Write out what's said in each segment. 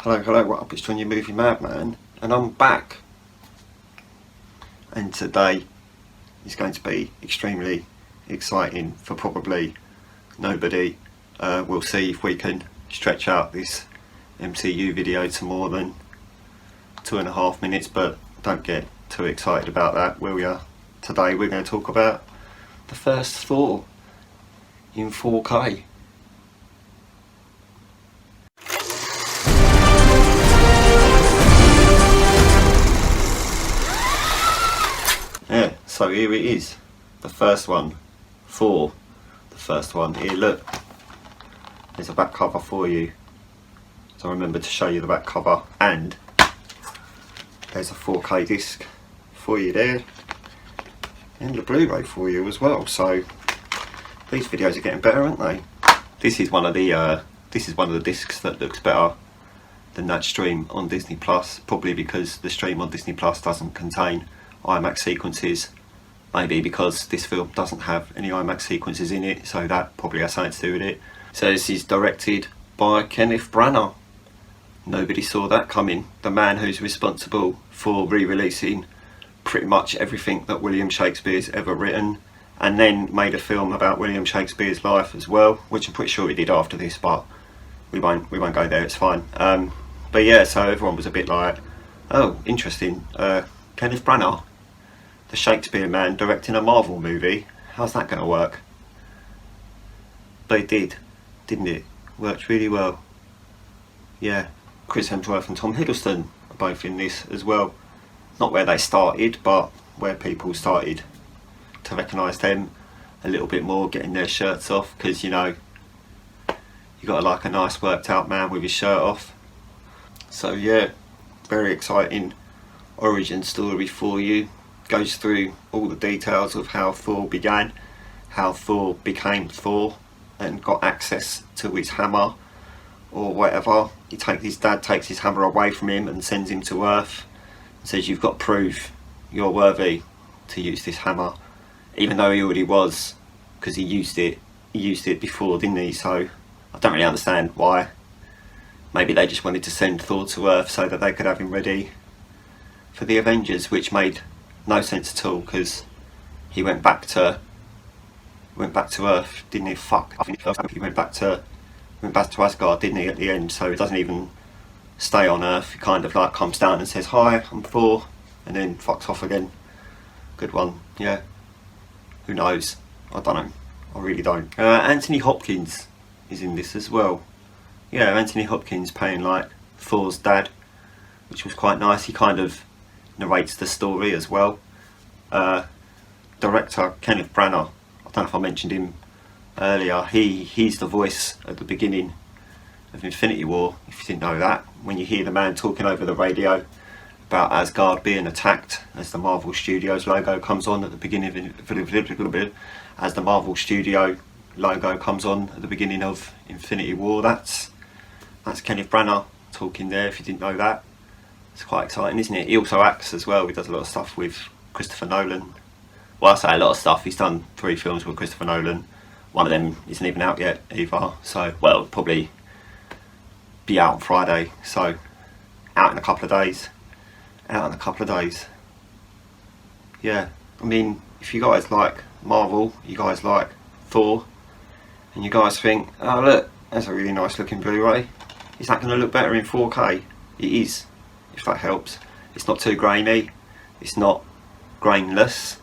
Hello, what up? It's John, your movie madman, and I'm back. And today is going to be extremely exciting for probably nobody. We'll see if we can stretch out this MCU video to more than 2.5 minutes, but don't get too excited about that, will ya? Today we're going to talk about the first Thor in 4K. Yeah, so here it is, the first one, Thor, the first one. Here, look, there's a back cover for you, so remember to show you the back cover, and there's a 4K disc for you there, and the Blu-ray for you as well. So these videos are getting better, aren't they? This is one of the discs that looks better than that stream on Disney Plus, probably because the stream on Disney Plus doesn't contain IMAX sequences, maybe because this film doesn't have any IMAX sequences in it, so that probably has something to do with it. So this is directed by Kenneth Branagh. Nobody saw that coming. The man who's responsible for re-releasing pretty much everything that William Shakespeare's ever written, and then made a film about William Shakespeare's life as well, which I'm pretty sure he did after this, but we won't go there, it's fine. But yeah, so everyone was a bit like, oh, interesting, Kenneth Branagh, the Shakespeare man, directing a Marvel movie, how's that going to work? But it did, didn't it? Worked really well. Yeah, Chris Hemsworth and Tom Hiddleston are both in this as well. Not where they started, but where people started to recognise them a little bit more, getting their shirts off, because you know, you got to like a nice worked out man with his shirt off. So yeah, very exciting origin story for you. Goes through all the details of how Thor began, how Thor became Thor and got access to his hammer or whatever. His dad takes his hammer away from him and sends him to Earth and says, you've got proof you're worthy to use this hammer, even though he already was, because he used it before, didn't he? So I don't really understand why. Maybe they just wanted to send Thor to Earth so that they could have him ready for the Avengers, which made no sense at all, because he went back to Earth, didn't he? I think he went back to Asgard, didn't he, at the end? So he doesn't even stay on Earth. He kind of like comes down and says, hi, I'm Thor, and then fucks off again. Good one. Yeah, who knows? I don't know, I really don't. Anthony Hopkins is in this as well. Yeah, Anthony Hopkins playing like Thor's dad, which was quite nice. He kind of narrates the story as well. Director Kenneth Branagh, I don't know if I mentioned him earlier, he's the voice at the beginning of Infinity War, if you didn't know that, when you hear the man talking over the radio about Asgard being attacked as the Marvel Studios logo comes on at the beginning of as the Marvel Studio logo comes on at the beginning of Infinity War. That's Kenneth Branagh talking there, if you didn't know that. It's quite exciting, isn't it? He also acts as well. He does a lot of stuff with Christopher Nolan. Well, I say a lot of stuff. He's done 3 films with Christopher Nolan. One of them isn't even out yet either. So, well, probably be out on Friday. So, out in a couple of days. Yeah, I mean, if you guys like Marvel, you guys like Thor, and you guys think, oh look, that's a really nice looking Blu-ray. Is that going to look better in 4K? It is, if that helps. It's not too grainy, it's not grainless,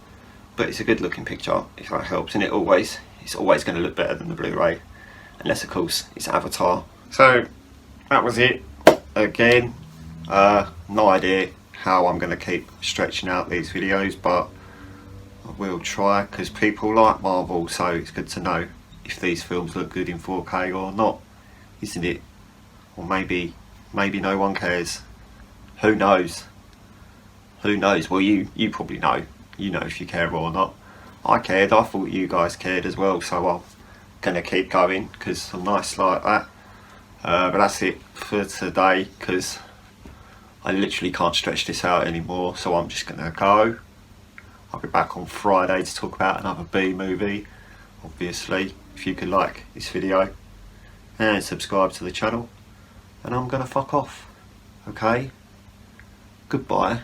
but it's a good looking picture, if that helps, and it's always going to look better than the Blu-ray, unless of course it's Avatar. So that was it again. No idea how I'm going to keep stretching out these videos, but I will try, because people like Marvel, so it's good to know if these films look good in 4K or not, isn't it? Or maybe no one cares. Who knows? Well, you probably know. You know if you care or not. I cared. I thought you guys cared as well, so I'm gonna keep going because I'm nice like that. But that's it for today, because I literally can't stretch this out anymore, so I'm just gonna go. I'll be back on Friday to talk about another B movie, obviously. If you could like this video and subscribe to the channel, and I'm gonna fuck off. Okay? Goodbye.